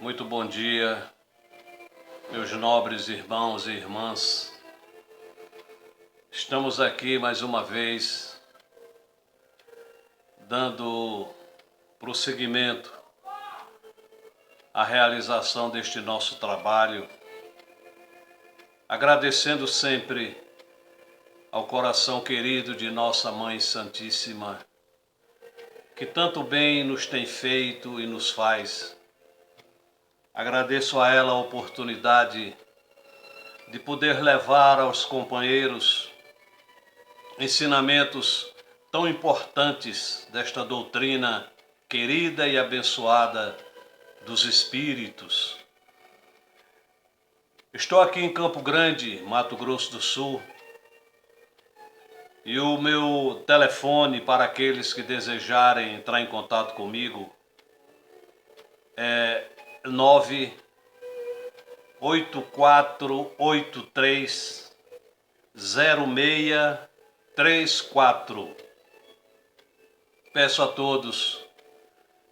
Muito bom dia, meus nobres irmãos e irmãs. Estamos aqui mais uma vez, dando prosseguimento à realização deste nosso trabalho, agradecendo sempre ao coração querido de nossa Mãe Santíssima, que tanto bem nos tem feito e nos faz. Agradeço a ela a oportunidade de poder levar aos companheiros ensinamentos tão importantes desta doutrina querida e abençoada dos Espíritos. Estou aqui em Campo Grande, Mato Grosso do Sul, e o meu telefone para aqueles que desejarem entrar em contato comigo é 984830634. Peço a todos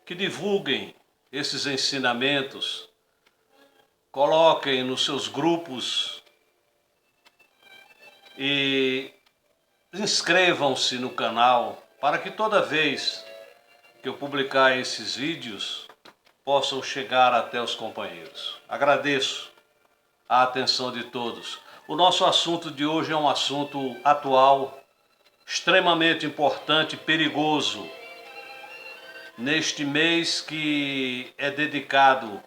que divulguem esses ensinamentos, coloquem nos seus grupos e inscrevam-se no canal para que toda vez que eu publicar esses vídeos possam chegar até os companheiros. Agradeço a atenção de todos. O nosso assunto de hoje é um assunto atual, extremamente importante e perigoso, neste mês que é dedicado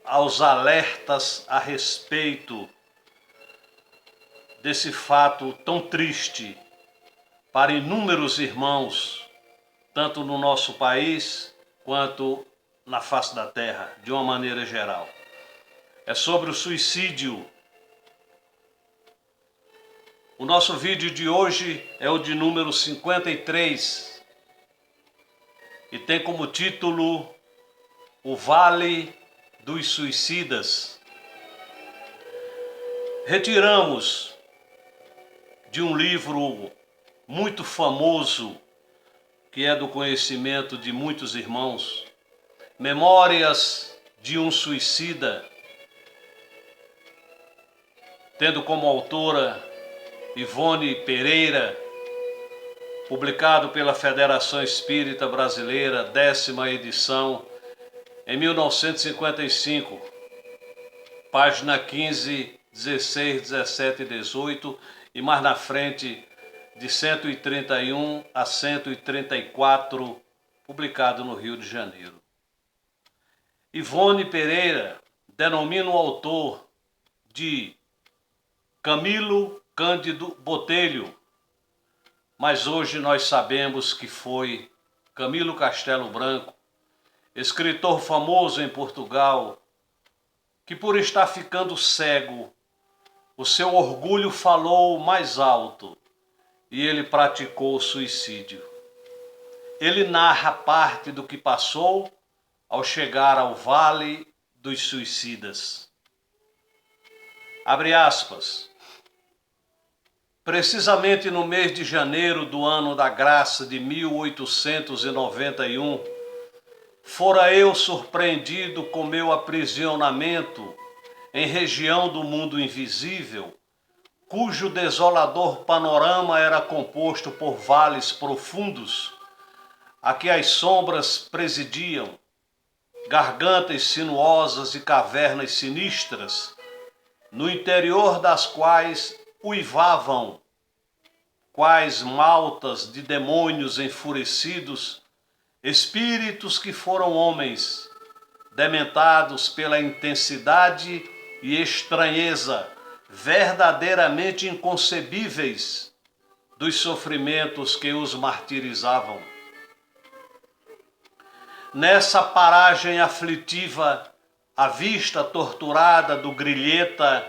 aos alertas a respeito desse fato tão triste para inúmeros irmãos, tanto no nosso país quanto na face da terra, de uma maneira geral. É sobre o suicídio. O nosso vídeo de hoje é o de número 53 e tem como título O Vale dos Suicidas. Retiramos de um livro muito famoso, que é do conhecimento de muitos irmãos, Memórias de um Suicida, tendo como autora Ivone Pereira, publicado pela Federação Espírita Brasileira, 10ª edição, em 1955, página 15, 16, 17 e 18, e mais na frente, de 131 a 134, publicado no Rio de Janeiro. Ivone Pereira denomina o autor de Camilo Cândido Botelho, mas hoje nós sabemos que foi Camilo Castelo Branco, escritor famoso em Portugal, que por estar ficando cego, o seu orgulho falou mais alto e ele praticou o suicídio. Ele narra parte do que passou ao chegar ao Vale dos Suicidas. Abre aspas. Precisamente no mês de janeiro do ano da graça de 1891, fora eu surpreendido com meu aprisionamento em região do mundo invisível, cujo desolador panorama era composto por vales profundos, a que as sombras presidiam, gargantas sinuosas e cavernas sinistras, no interior das quais uivavam, quais maltas de demônios enfurecidos, espíritos que foram homens, dementados pela intensidade e estranheza verdadeiramente inconcebíveis dos sofrimentos que os martirizavam. Nessa paragem aflitiva, a vista torturada do grilheta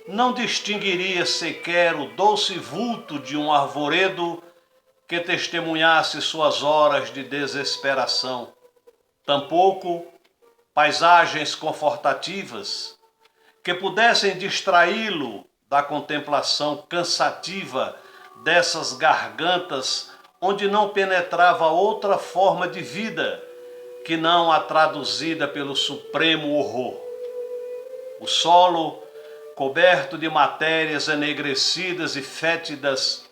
não distinguiria sequer o doce vulto de um arvoredo que testemunhasse suas horas de desesperação. Tampouco paisagens confortativas que pudessem distraí-lo da contemplação cansativa dessas gargantas onde não penetrava outra forma de vida que não a traduzida pelo supremo horror. O solo, coberto de matérias enegrecidas e fétidas,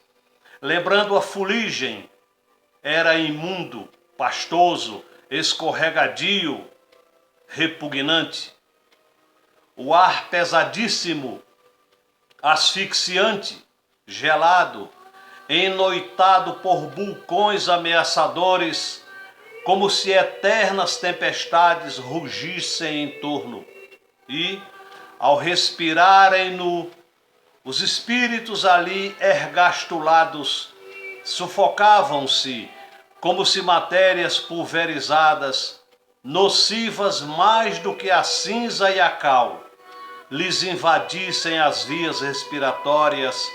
lembrando a fuligem, era imundo, pastoso, escorregadio, repugnante. O ar pesadíssimo, asfixiante, gelado, enoitado por vulcões ameaçadores, como se eternas tempestades rugissem em torno. E, ao respirarem-no, os espíritos ali ergastulados sufocavam-se como se matérias pulverizadas, nocivas mais do que a cinza e a cal, lhes invadissem as vias respiratórias,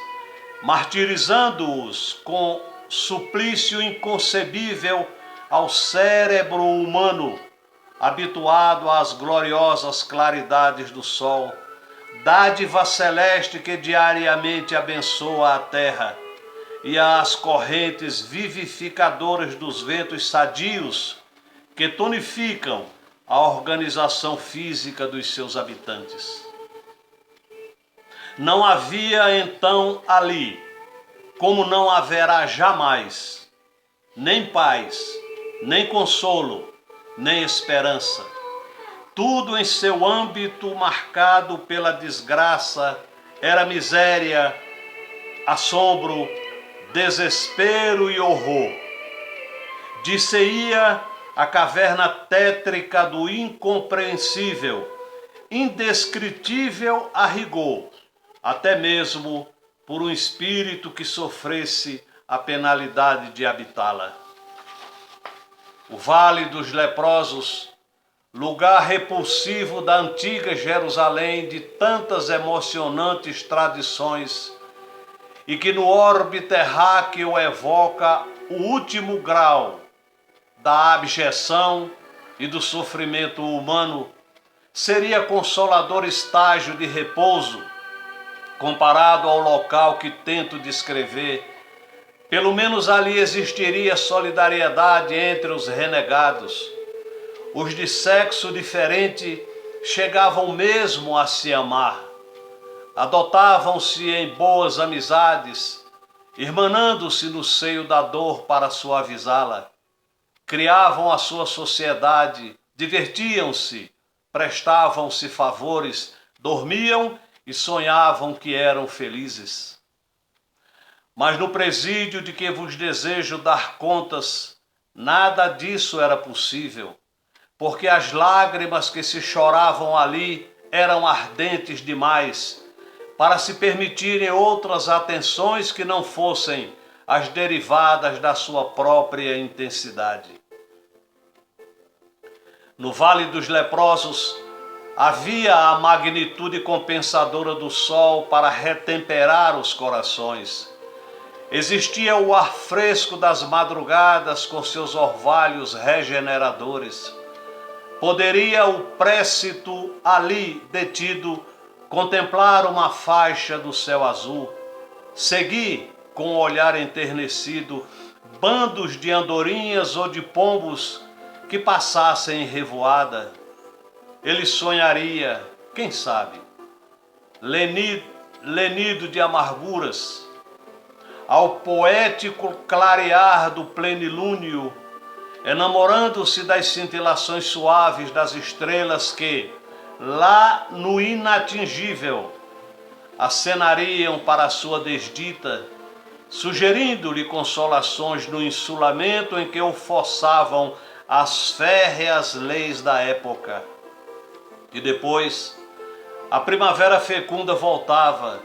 martirizando-os com suplício inconcebível ao cérebro humano, habituado às gloriosas claridades do sol, dádiva celeste que diariamente abençoa a terra, e às correntes vivificadoras dos ventos sadios que tonificam a organização física dos seus habitantes. Não havia então ali, como não haverá jamais, nem paz, nem consolo, nem esperança. Tudo em seu âmbito marcado pela desgraça era miséria, assombro, desespero e horror. Dir-se-ia a caverna tétrica do incompreensível, indescritível a rigor, até mesmo por um espírito que sofresse a penalidade de habitá-la. O Vale dos Leprosos, lugar repulsivo da antiga Jerusalém de tantas emocionantes tradições, e que no orbe terráqueo evoca o último grau da abjeção e do sofrimento humano, seria consolador estágio de repouso, comparado ao local que tento descrever. Pelo menos ali existiria solidariedade entre os renegados. Os de sexo diferente chegavam mesmo a se amar. Adotavam-se em boas amizades, irmanando-se no seio da dor para suavizá-la. Criavam a sua sociedade, divertiam-se, prestavam-se favores, dormiam e sonhavam que eram felizes. Mas no presídio de que vos desejo dar contas, nada disso era possível, porque as lágrimas que se choravam ali eram ardentes demais para se permitirem outras atenções que não fossem as derivadas da sua própria intensidade. No Vale dos Leprosos havia a magnitude compensadora do sol para retemperar os corações. Existia o ar fresco das madrugadas com seus orvalhos regeneradores. Poderia o précito ali detido contemplar uma faixa do céu azul, seguir com o olhar enternecido bandos de andorinhas ou de pombos que passassem em revoada. Ele sonharia, quem sabe, lenido de amarguras, ao poético clarear do plenilúnio, enamorando-se das cintilações suaves das estrelas que, lá no inatingível, acenariam para a sua desdita, sugerindo-lhe consolações no insulamento em que o forçavam as férreas leis da época. E depois, a primavera fecunda voltava,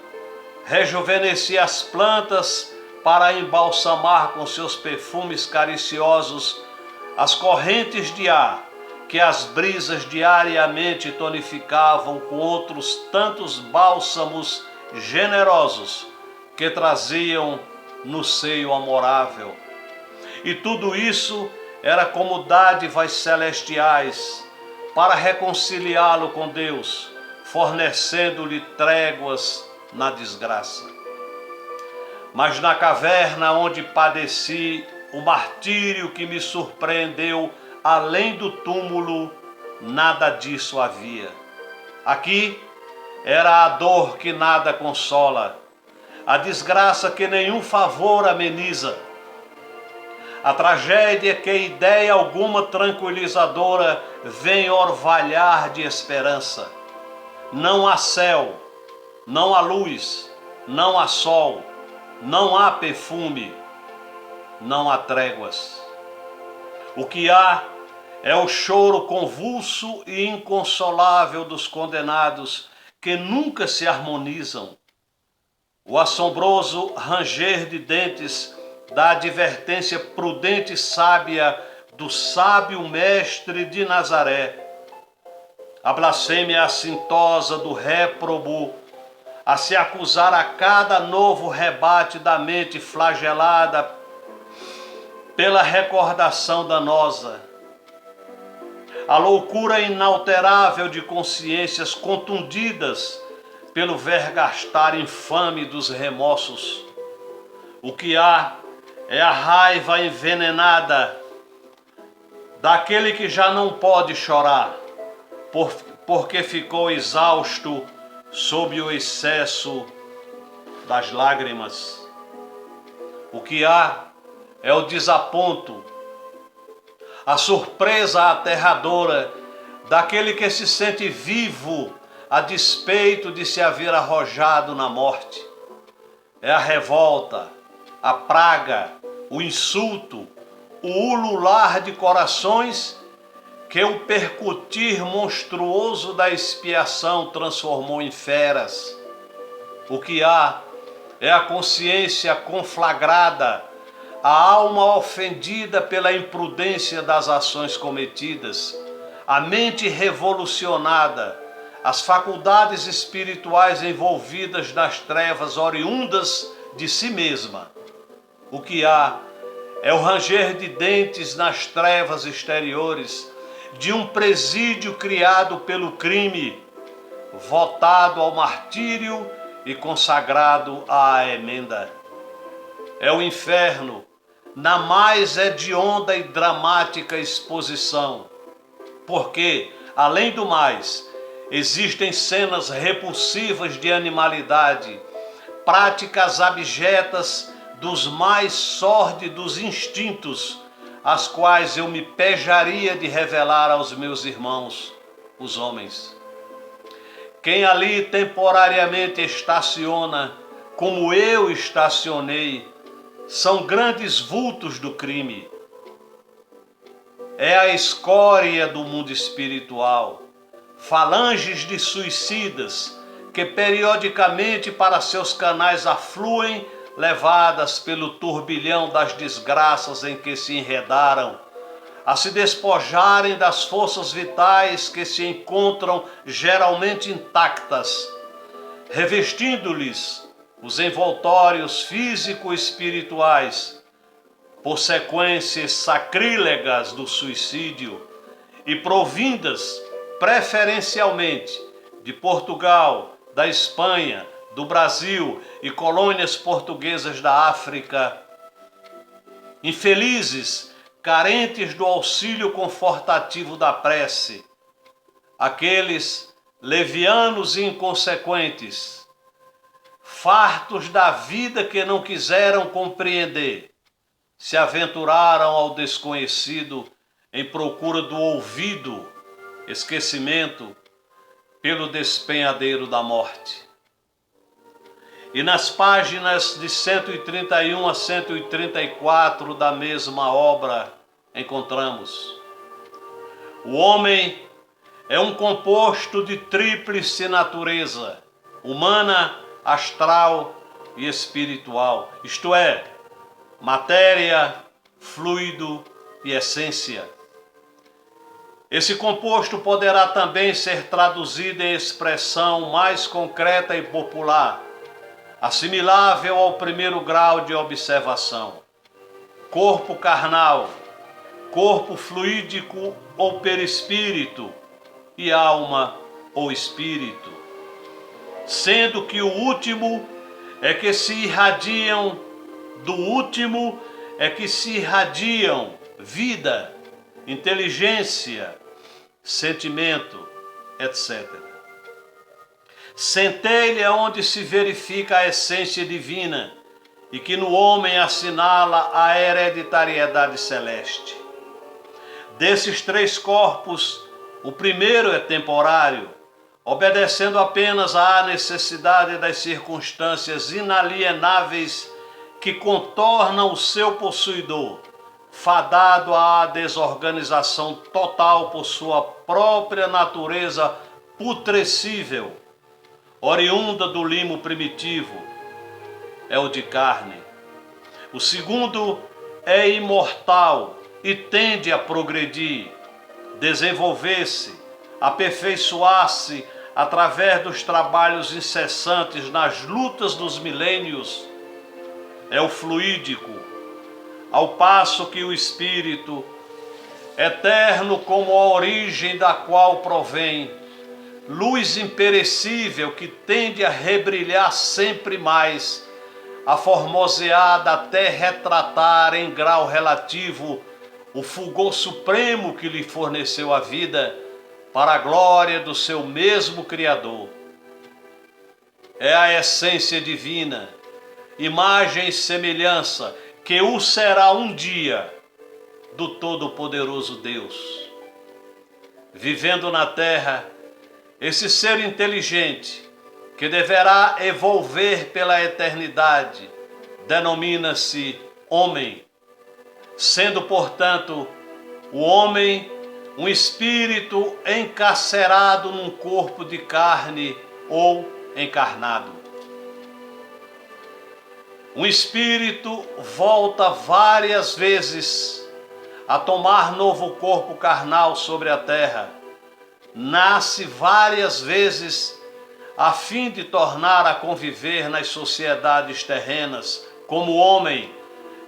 rejuvenescia as plantas para embalsamar com seus perfumes cariciosos as correntes de ar que as brisas diariamente tonificavam com outros tantos bálsamos generosos que traziam no seio amorável. E tudo isso era como dádivas celestiais para reconciliá-lo com Deus, fornecendo-lhe tréguas na desgraça. Mas na caverna onde padeci o martírio que me surpreendeu além do túmulo, nada disso havia. Aqui era a dor que nada consola, a desgraça que nenhum favor ameniza, a tragédia que ideia alguma tranquilizadora vem orvalhar de esperança. Não há céu, não há luz, não há sol, não há perfume, não há tréguas. O que há é o choro convulso e inconsolável dos condenados que nunca se harmonizam. O assombroso ranger de dentes da advertência prudente e sábia do sábio mestre de Nazaré. A blasfêmia assintosa do réprobo a se acusar a cada novo rebate da mente flagelada pela recordação danosa. A loucura inalterável de consciências contundidas pelo vergastar infame dos remorsos. O que há é a raiva envenenada daquele que já não pode chorar, porque ficou exausto sob o excesso das lágrimas. O que há é o desaponto, a surpresa aterradora daquele que se sente vivo a despeito de se haver arrojado na morte. É a revolta, a praga, o insulto, o ulular de corações que o percutir monstruoso da expiação transformou em feras. O que há é a consciência conflagrada, a alma ofendida pela imprudência das ações cometidas, a mente revolucionada, as faculdades espirituais envolvidas nas trevas oriundas de si mesma. O que há é o ranger de dentes nas trevas exteriores de um presídio criado pelo crime, votado ao martírio e consagrado à emenda. É o inferno na mais hedionda e dramática exposição, porque, além do mais, existem cenas repulsivas de animalidade, práticas abjetas dos mais sórdidos instintos, as quais eu me pejaria de revelar aos meus irmãos, os homens. Quem ali temporariamente estaciona, como eu estacionei, são grandes vultos do crime. É a escória do mundo espiritual, falanges de suicidas que periodicamente para seus canais afluem, levadas pelo turbilhão das desgraças em que se enredaram, a se despojarem das forças vitais que se encontram geralmente intactas, revestindo-lhes os envoltórios físico-espirituais, por sequências sacrílegas do suicídio e provindas preferencialmente de Portugal, da Espanha, do Brasil e colônias portuguesas da África. Infelizes, carentes do auxílio confortativo da prece, aqueles levianos e inconsequentes, fartos da vida que não quiseram compreender, se aventuraram ao desconhecido em procura do ouvido, esquecimento, pelo despenhadeiro da morte. E nas páginas de 131 a 134 da mesma obra encontramos: o homem é um composto de tríplice natureza, humana, astral e espiritual, isto é, matéria, fluido e essência. Esse composto poderá também ser traduzido em expressão mais concreta e popular, assimilável ao primeiro grau de observação: corpo carnal, corpo fluídico ou perispírito e alma ou espírito, sendo que o último é que se irradiam, do último é que se irradiam vida, inteligência, sentimento, etc. Centelha é onde se verifica a essência divina e que no homem assinala a hereditariedade celeste. Desses três corpos, o primeiro é temporário, obedecendo apenas à necessidade das circunstâncias inalienáveis que contornam o seu possuidor, fadado à desorganização total por sua própria natureza putrescível, oriunda do limo primitivo, é o de carne. O segundo é imortal e tende a progredir, desenvolver-se, aperfeiçoar-se através dos trabalhos incessantes nas lutas dos milênios, é o fluídico, ao passo que o espírito, eterno como a origem da qual provém, luz imperecível que tende a rebrilhar sempre mais, a formoseada até retratar em grau relativo o fulgor supremo que lhe forneceu a vida para a glória do seu mesmo Criador. É a essência divina, imagem e semelhança que o será um dia do Todo-Poderoso Deus. Vivendo na terra, esse ser inteligente, que deverá evolver pela eternidade, denomina-se homem, sendo, portanto, o homem um espírito encarcerado num corpo de carne ou encarnado. Um espírito volta várias vezes a tomar novo corpo carnal sobre a terra, nasce várias vezes a fim de tornar a conviver nas sociedades terrenas como homem,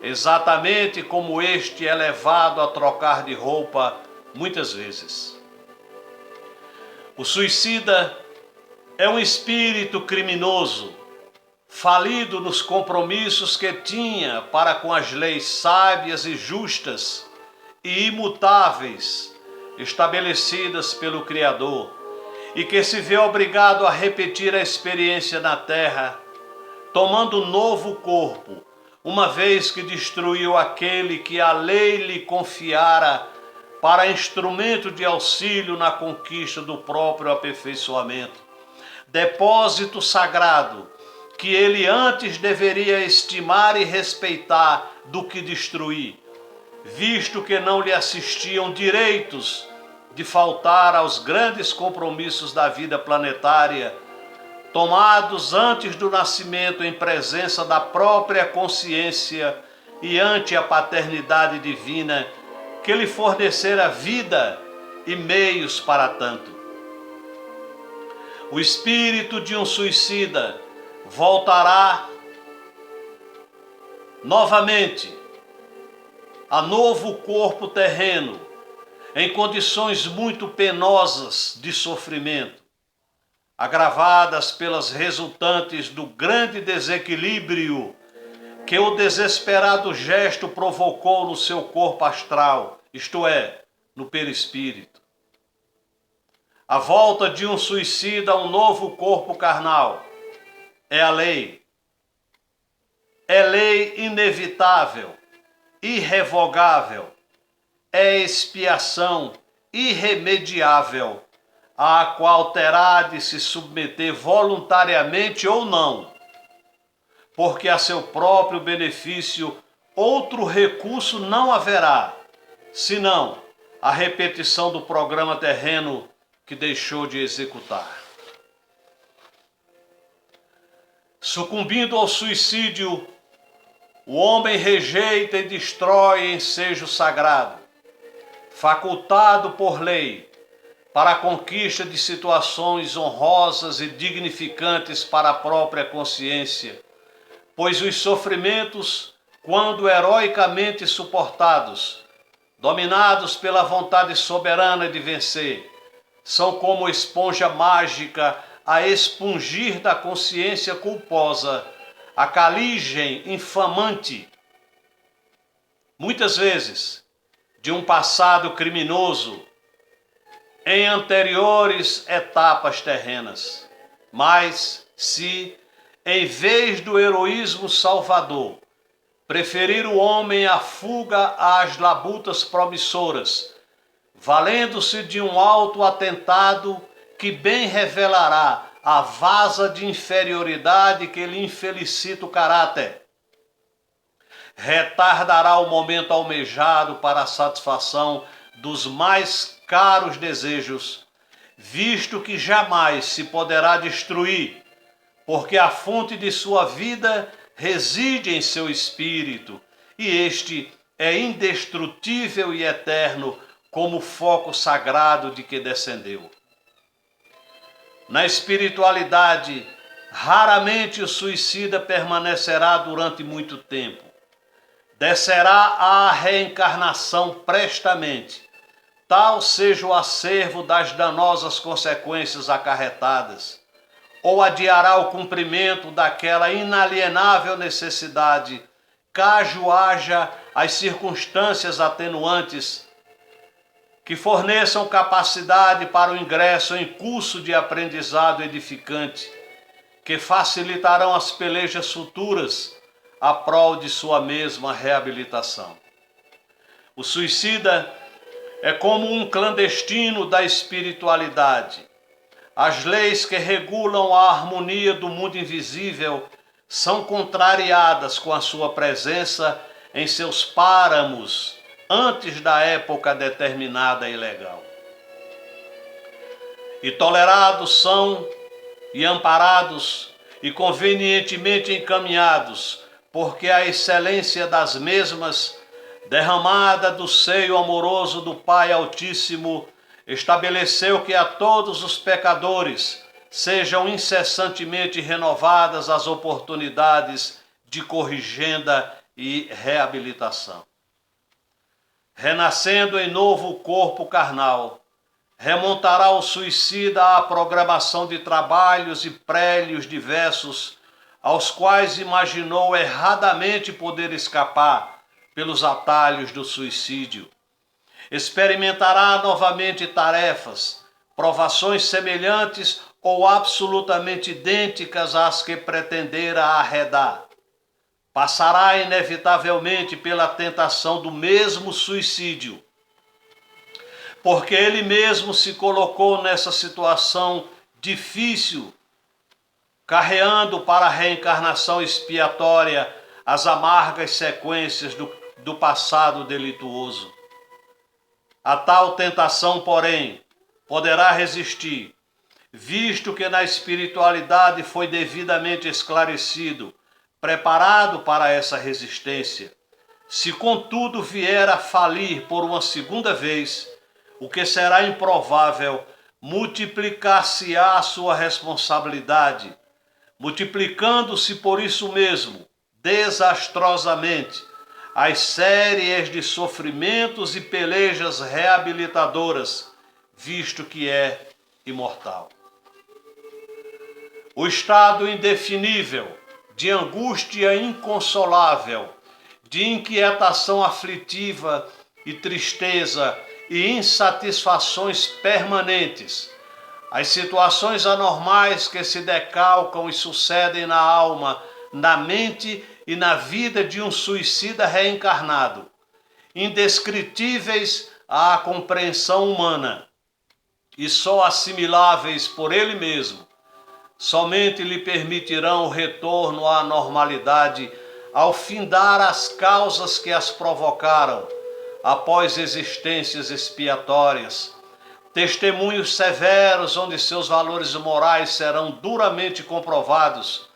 exatamente como este é levado a trocar de roupa muitas vezes. O suicida é um espírito criminoso, falido nos compromissos que tinha para com as leis sábias e justas e imutáveis estabelecidas pelo Criador, e que se vê obrigado a repetir a experiência na terra, tomando novo corpo, uma vez que destruiu aquele que a lei lhe confiara para instrumento de auxílio na conquista do próprio aperfeiçoamento. Depósito sagrado que ele antes deveria estimar e respeitar do que destruir, visto que não lhe assistiam direitos de faltar aos grandes compromissos da vida planetária, tomados antes do nascimento em presença da própria consciência e ante a paternidade divina que lhe fornecera vida e meios para tanto. O espírito de um suicida voltará novamente a novo corpo terreno, em condições muito penosas de sofrimento, agravadas pelas resultantes do grande desequilíbrio que o desesperado gesto provocou no seu corpo astral, isto é, no perispírito. A volta de um suicida a um novo corpo carnal é a lei. É lei inevitável, irrevogável, é expiação irremediável, à qual terá de se submeter voluntariamente ou não, porque a seu próprio benefício outro recurso não haverá, senão a repetição do programa terreno que deixou de executar. Sucumbindo ao suicídio, o homem rejeita e destrói ensejo sagrado, facultado por lei, para a conquista de situações honrosas e dignificantes para a própria consciência, pois os sofrimentos, quando heroicamente suportados, dominados pela vontade soberana de vencer, são como esponja mágica a expungir da consciência culposa a caligem infamante. Muitas vezes, de um passado criminoso em anteriores etapas terrenas. Mas se, em vez do heroísmo salvador, preferir o homem à fuga às labutas promissoras, valendo-se de um alto atentado que bem revelará a vasa de inferioridade que lhe infelicita o caráter, retardará o momento almejado para a satisfação dos mais caros desejos, visto que jamais se poderá destruir, porque a fonte de sua vida reside em seu espírito, e este é indestrutível e eterno como o foco sagrado de que descendeu. Na espiritualidade, raramente o suicida permanecerá durante muito tempo. Descerá à reencarnação prestamente, tal seja o acervo das danosas consequências acarretadas, ou adiará o cumprimento daquela inalienável necessidade, caso haja as circunstâncias atenuantes que forneçam capacidade para o ingresso em curso de aprendizado edificante, que facilitarão as pelejas futuras a prol de sua mesma reabilitação. O suicida é como um clandestino da espiritualidade. As leis que regulam a harmonia do mundo invisível são contrariadas com a sua presença em seus páramos antes da época determinada e legal. E tolerados são e amparados e convenientemente encaminhados, porque a excelência das mesmas, derramada do seio amoroso do Pai Altíssimo, estabeleceu que a todos os pecadores sejam incessantemente renovadas as oportunidades de corrigenda e reabilitação. Renascendo em novo corpo carnal, remontará o suicida à programação de trabalhos e prélios diversos, aos quais imaginou erradamente poder escapar pelos atalhos do suicídio. Experimentará novamente tarefas, provações semelhantes ou absolutamente idênticas às que pretendera arredar. Passará inevitavelmente pela tentação do mesmo suicídio, porque ele mesmo se colocou nessa situação difícil, carreando para a reencarnação expiatória as amargas sequências do passado delituoso. A tal tentação, porém, poderá resistir, visto que na espiritualidade foi devidamente esclarecido, preparado para essa resistência. Se contudo vier a falir por uma segunda vez, o que será improvável, multiplicar-se-á a sua responsabilidade, multiplicando-se por isso mesmo, desastrosamente, as séries de sofrimentos e pelejas reabilitadoras, visto que é imortal. O estado indefinível, de angústia inconsolável, de inquietação aflitiva e tristeza e insatisfações permanentes, as situações anormais que se decalcam e sucedem na alma, na mente e na vida de um suicida reencarnado, indescritíveis à compreensão humana e só assimiláveis por ele mesmo, somente lhe permitirão o retorno à normalidade ao findar as causas que as provocaram, após existências expiatórias, testemunhos severos onde seus valores morais serão duramente comprovados,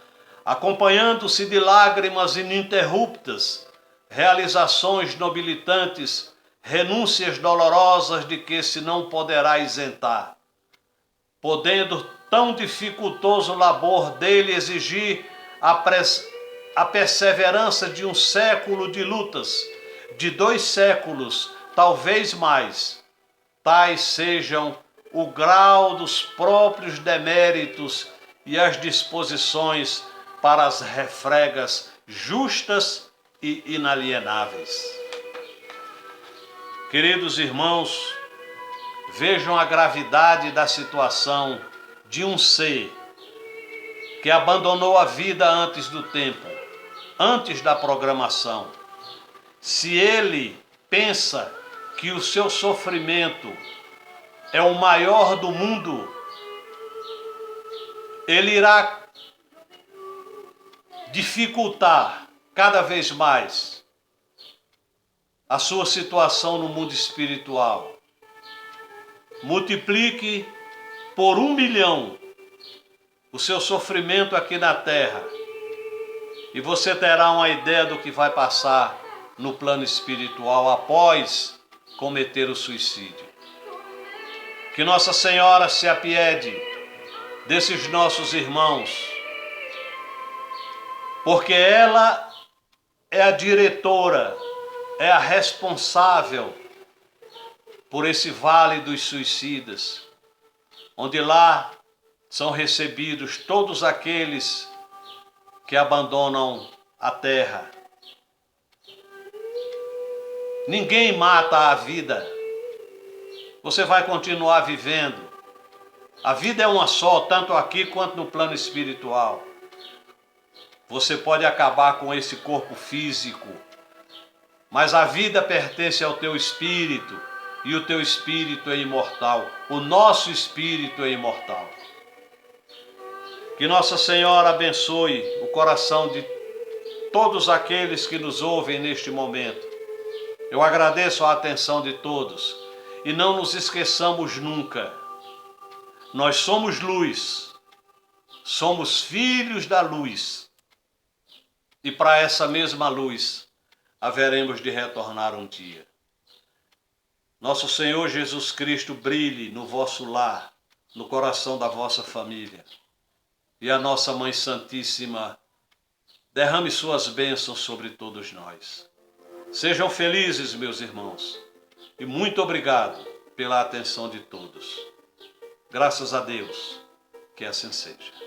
acompanhando-se de lágrimas ininterruptas, realizações nobilitantes, renúncias dolorosas de que se não poderá isentar, podendo tão dificultoso labor dele exigir a perseverança de um século de lutas, de 2 séculos, talvez mais. Tais sejam o grau dos próprios deméritos e as disposições para as refregas justas e inalienáveis. Queridos irmãos, vejam a gravidade da situação de um ser que abandonou a vida antes do tempo, antes da programação. Se ele pensa que o seu sofrimento é o maior do mundo, ele irá dificultar cada vez mais a sua situação no mundo espiritual. Multiplique por 1 milhão o seu sofrimento aqui na terra e você terá uma ideia do que vai passar no plano espiritual após cometer o suicídio. Que Nossa Senhora se apiede desses nossos irmãos, porque ela é a diretora, é a responsável por esse vale dos suicidas, onde lá são recebidos todos aqueles que abandonam a terra. Ninguém mata a vida. Você vai continuar vivendo. A vida é uma só, tanto aqui quanto no plano espiritual. Você pode acabar com esse corpo físico, mas a vida pertence ao teu espírito, e o teu espírito é imortal. O nosso espírito é imortal. Que Nossa Senhora abençoe o coração de todos aqueles que nos ouvem neste momento. Eu agradeço a atenção de todos e não nos esqueçamos nunca. Nós somos luz, somos filhos da luz. E para essa mesma luz haveremos de retornar um dia. Nosso Senhor Jesus Cristo brilhe no vosso lar, no coração da vossa família. E a nossa Mãe Santíssima derrame suas bênçãos sobre todos nós. Sejam felizes, meus irmãos, e muito obrigado pela atenção de todos. Graças a Deus, que assim seja.